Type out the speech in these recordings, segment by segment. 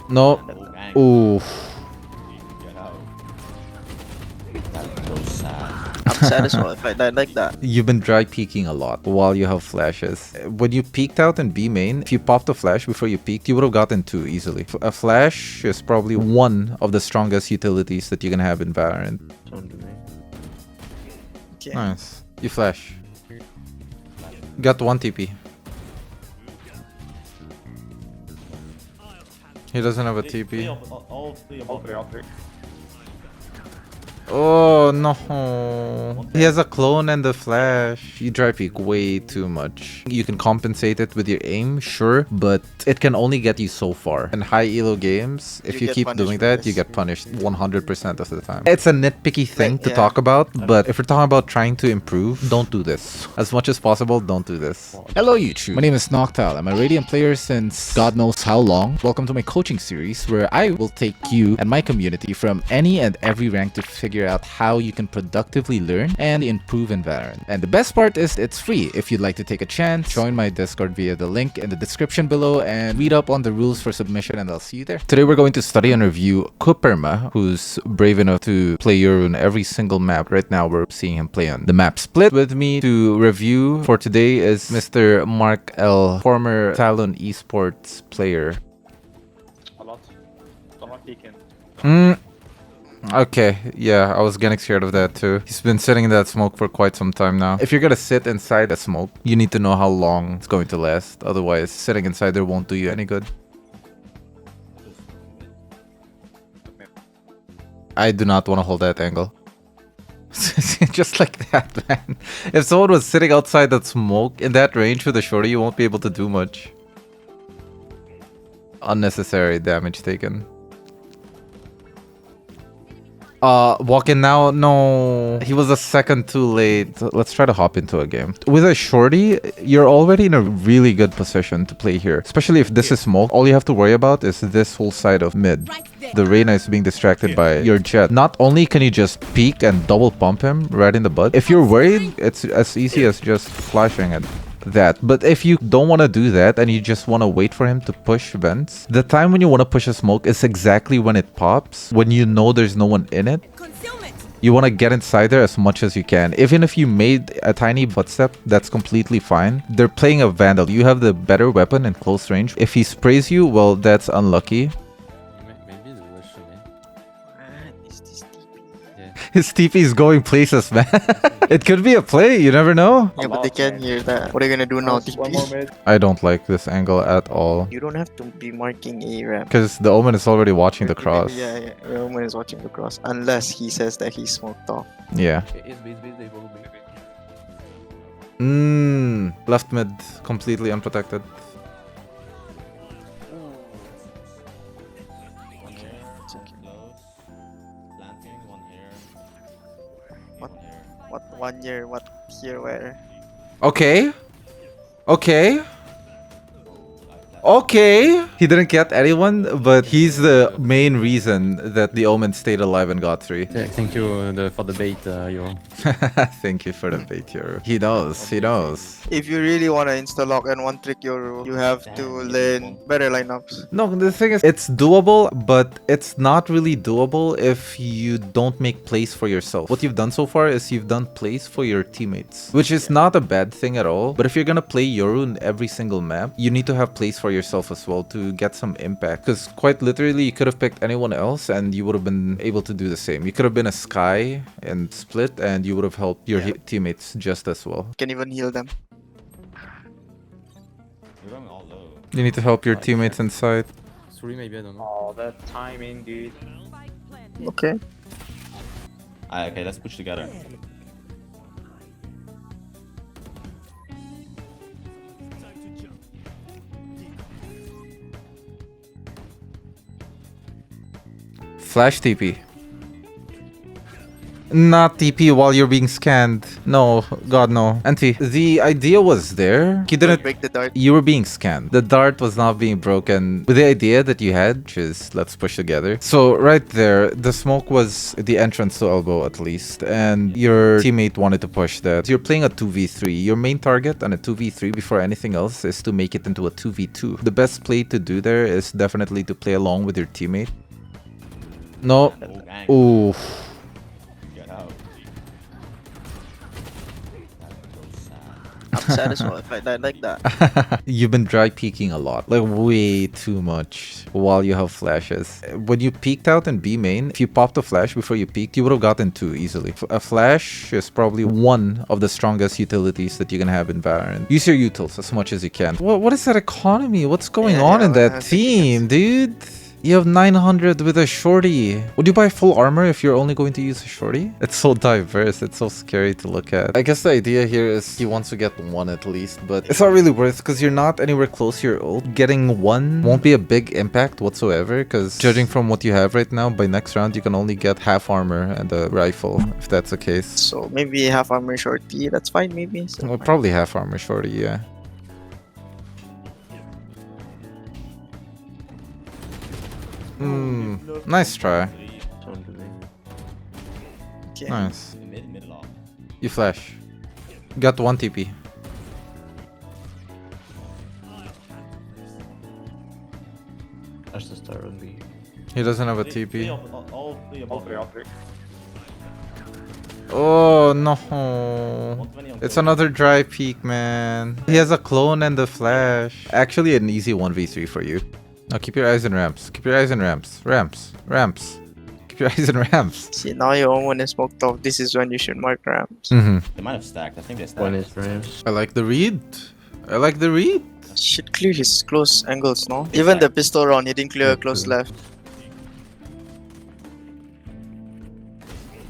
No. Ooh. I'm satisfied if I died like that. You've been dry peeking a lot while you have flashes. When you peeked out in B main, if you popped a flash before you peeked, you would have gotten 2 easily. A flash is probably one of the strongest utilities that you can have in Valorant. Okay. Nice. You flash. Got 1 TP. He doesn't have a TP. Oh no. He has a clone and a flash. You dry peek way too much. You can compensate it with your aim, sure, but it can only get you so far. In high elo games, if you get keep punished doing for that, you this. get punished 100% of the time. It's a nitpicky thing Like, to yeah. talk about, but if we're talking about trying to improve, don't do this. As much as possible, don't do this. Hello YouTube, my name is Noctile. I'm a Radiant player since God knows how long. Welcome to my coaching series where I will take you and my community from any and every rank to figure out how you can productively learn and improve in Valorant. And the best part is it's free. If you'd like to take a chance, join my Discord via the link in the description below and read up on the rules for submission, and I'll see you there. Today we're going to study and review Kuperma, who's brave enough to play Yoru in every single map. Right now we're seeing him play on the map Split. With me to review for today is Mr. Mark L, former Talon esports player. A lot. Someone peeking. Okay, yeah, I was getting scared of that too. He's been sitting in that smoke for quite some time now. If you're gonna sit inside a smoke, you need to know how long it's going to last. Otherwise, sitting inside there won't do you any good. I do not want to hold that angle. Just like that, man. If someone was sitting outside that smoke in that range with a shorty, you won't be able to do much. Unnecessary damage taken. Walk in now? No. He was a second too late. Let's try to hop into a game. With a shorty, you're already in a really good position to play here. Especially if this is smoke. All you have to worry about is this whole side of mid. The Reyna is being distracted by your jet. Not only can you just peek and double pump him right in the butt. If you're worried, it's as easy as just flashing it. That. But if you don't want to do that and you just want to wait for him to push vents, the time when you want to push a smoke is exactly when it pops, when you know there's no one in it. You want to get inside there as much as you can. Even if you made a tiny footstep, that's completely fine. They're playing a Vandal. You have the better weapon in close range. If he sprays you, well, that's unlucky. Maybe the Russian, Is this TP? His TP is going places, man. It could be a play, you never know. Yeah, but they can hear that. What are you gonna do now, One more TP? mid. I don't like this angle at all. You don't have to be marking a ramp. Because the Omen is already watching the cross. Yeah, Roman is watching the cross. Unless he says that he's smoked off. Yeah. It's base, they will be. Left mid, completely unprotected. Okay, it's okay. Planting, one here. What? What 1 year? What here? Where? Okay. Okay. Okay. He didn't get anyone, but he's the main reason that the Omen stayed alive and got 3. Thank you for the bait, Yoru. Thank you for the bait, Yoru. He knows. He knows. If you really wanna insta lock and one trick Yoru, you have to learn better lineups. No, the thing is, it's doable, but it's not really doable if you don't make plays for yourself. What you've done so far is you've done plays for your teammates, which is not a bad thing at all. But if you're gonna play Yoru in every single map, you need to have plays for yourself as well to get some impact. Because quite literally, you could have picked anyone else and you would have been able to do the same. You could have been a Sky and Split and you would have helped your teammates just as well. Can even heal them. We're going all low. You need to help your teammates inside. 3 maybe, I don't know. Oh, that timing, dude. Okay. Okay, let's push together. Flash TP. Not TP while you're being scanned. No, God no. Anti, the idea was there. You didn't break the dart. You were being scanned. The dart was not being broken. With the idea that you had, which is let's push together. So right there, the smoke was the entrance to elbow at least, and your teammate wanted to push that. You're playing a 2v3. Your main target on a 2v3 before anything else is to make it into a 2v2. The best play to do there is definitely to play along with your teammate. No. Oh, gang. Ooh. Get out. I'm sad as well if I died like that. You've been dry peeking a lot, like way too much while you have flashes. When you peeked out in B main, if you popped a flash before you peeked, you would have gotten 2 easily. A flash is probably one of the strongest utilities that you can have in Valorant. Use your utils as much as you can. What is that economy? What's going on in that team, dude? You have 900 with a shorty. Would you buy full armor if you're only going to use a shorty? It's so diverse. It's so scary to look at. I guess the idea here is he wants to get 1 at least, but it's not really worth because you're not anywhere close to your ult. Getting 1 won't be a big impact whatsoever because judging from what you have right now, by next round you can only get half armor and a rifle if that's the case. So maybe half armor shorty. That's fine maybe. So Well, probably half armor shorty, yeah. Nice try. okay. Nice. Mid lock. You flash. Got 1 TP. That's the start on B. He doesn't have a TP. All three All three, all three. Oh no. 120 on It's another dry peek, man. He has a clone and a flash. Actually an easy 1v3 for you. Now keep your eyes in ramps. Keep your eyes in ramps. Ramps. Keep your eyes in ramps. See, now your own one is smoked off. This is when you should mark ramps. They might have stacked. I think they stacked. One is ramps. I like the read. I like the read. Should clear his close angles, no? Even the pistol round, he didn't clear close left.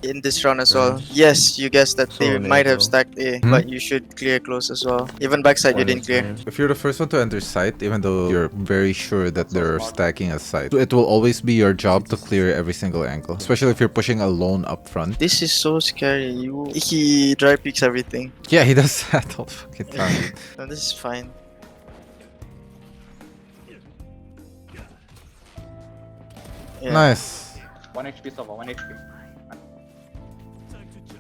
In this round as well. Yes, you guessed that they might have stacked A, but you should clear close as well. Even backside, you didn't clear. If you're the first one to enter site, even though you're very sure that they're stacking a site, it will always be your job to clear every single angle, especially if you're pushing alone up front. This is so scary. He dry peeks everything. Yeah, he does that all the fucking time. No, this is fine. Yeah. Nice. 1 HP Sova, 1 HP.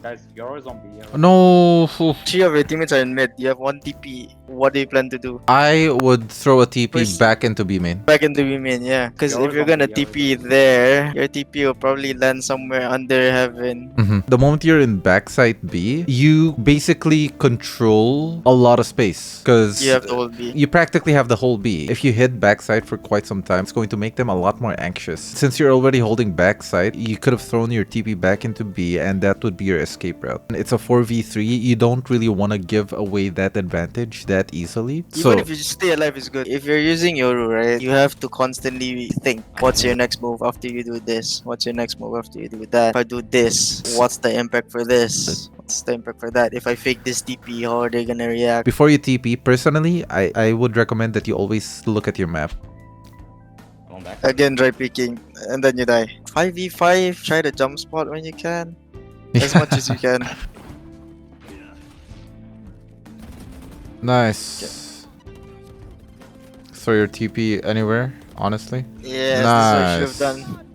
Guys, Yoru is on B. No. 3 of your teammates are in mid. You have 1 TP. What do you plan to do? I would throw a TP First- back into B main. Back into B main, yeah. Because if you're gonna TP there, your TP will probably land somewhere under heaven. The moment you're in backside B, you basically control a lot of space because You have to hold B. you practically have the whole B. If you hit backside for quite some time, it's going to make them a lot more anxious. Since you're already holding backside, you could have thrown your TP back into B and that would be your escape route. It's a 4v3. You don't really want to give away that advantage that easily. Even if you just stay alive is good. If you're using Yoru, right, you have to constantly think, what's your next move after you do this? What's your next move after you do that? If I do this, what's the impact for this? What's the impact for that? If I fake this TP, how are they gonna react? before you TP, personally, I would recommend that you always look at your map. Going back. Again, dry picking, and then you die. 5v5, try the jump spot when you can. As much as you can. Nice. Throw your TP anywhere, honestly. Yes, Nice. that's what you should have done.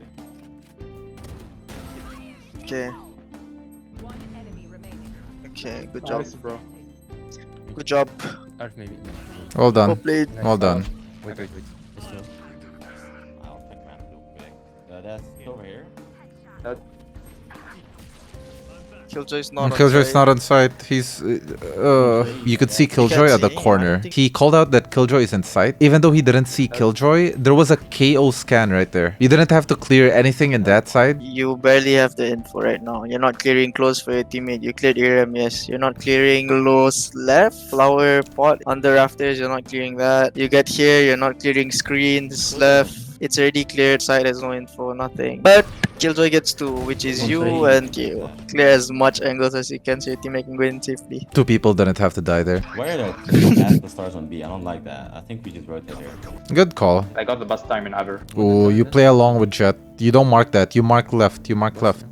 Okay. Okay, good job. Nice, bro. Good job. Earth maybe. Well Well done. played. Well done. Wait. It's slow. I'll take man real quick. That's over here. Killjoy's not on Killjoy's site. not on site. He's you could see Killjoy at the see. corner. He called out that Killjoy is in sight. Even though he didn't see Killjoy, there was a KO scan right there. You didn't have to clear anything in that side. You barely have the info right now. You're not clearing close for your teammate. You cleared ERM, yes. You're not clearing close left. Flower pot under rafters, you're not clearing that. You get here, you're not clearing screens left. It's already cleared. Side has no info, nothing. But Killjoy gets 2, which is you and KO. Clear as much angles as you can so your teammate can go in safely. 2 people didn't have to die there. Why are the stars on B? I don't like that. I think we just rotate here. Good call. I got the best time in ever. Oh, you play along with Jet. You don't mark that. You mark left. You mark left.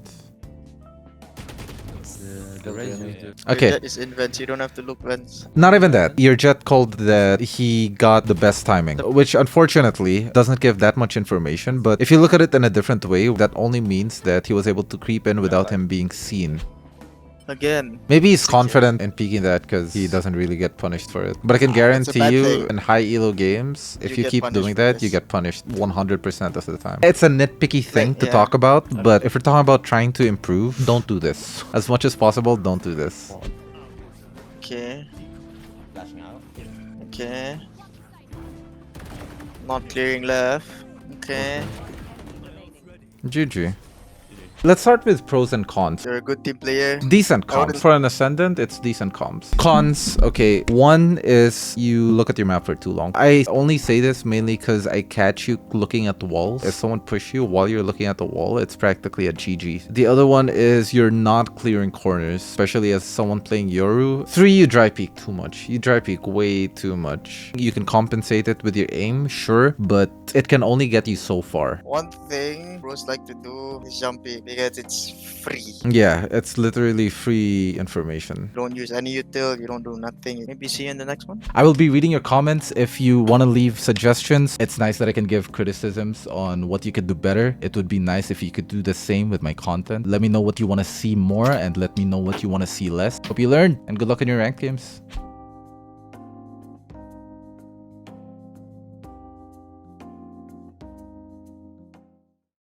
The raise me too. Okay. Jet is in vents. You don't have to look vents. Not even that. Your jet called that he got the best timing, which unfortunately doesn't give that much information. But if you look at it in a different way, that only means that he was able to creep in without him being seen. Again. Maybe he's confident in peeking that because he doesn't really get punished for it. But I can That's a guarantee bad you thing. in high elo games, if You you get keep punished doing for that, you this. get punished 100% of the time. It's a nitpicky thing to yeah. talk about, but if we're talking about trying to improve, don't do this. As much as possible, don't do this. Okay. Flashing out. Okay. Not clearing left. Okay. GG. Let's start with pros and cons. You're a good team player. Decent I wouldn't- comms. For an Ascendant, it's decent comms. Cons, okay. One is you look at your map for too long. I only say this mainly because I catch you looking at the walls. If someone push you while you're looking at the wall, it's practically a GG. The other one is you're not clearing corners, especially as someone playing Yoru. 3, you dry peek too much. You dry peek way too much. You can compensate it with your aim, sure, but it can only get you so far. One thing pros like to do is jumping because it's free. Yeah, it's literally free information. You don't use any util, you don't do nothing. Maybe see you in the next one. I will be reading your comments if you want to leave suggestions. It's nice that I can give criticisms on what you could do better. It would be nice if you could do the same with my content. Let me know what you want to see more and let me know what you want to see less. Hope you learn and good luck in your ranked games.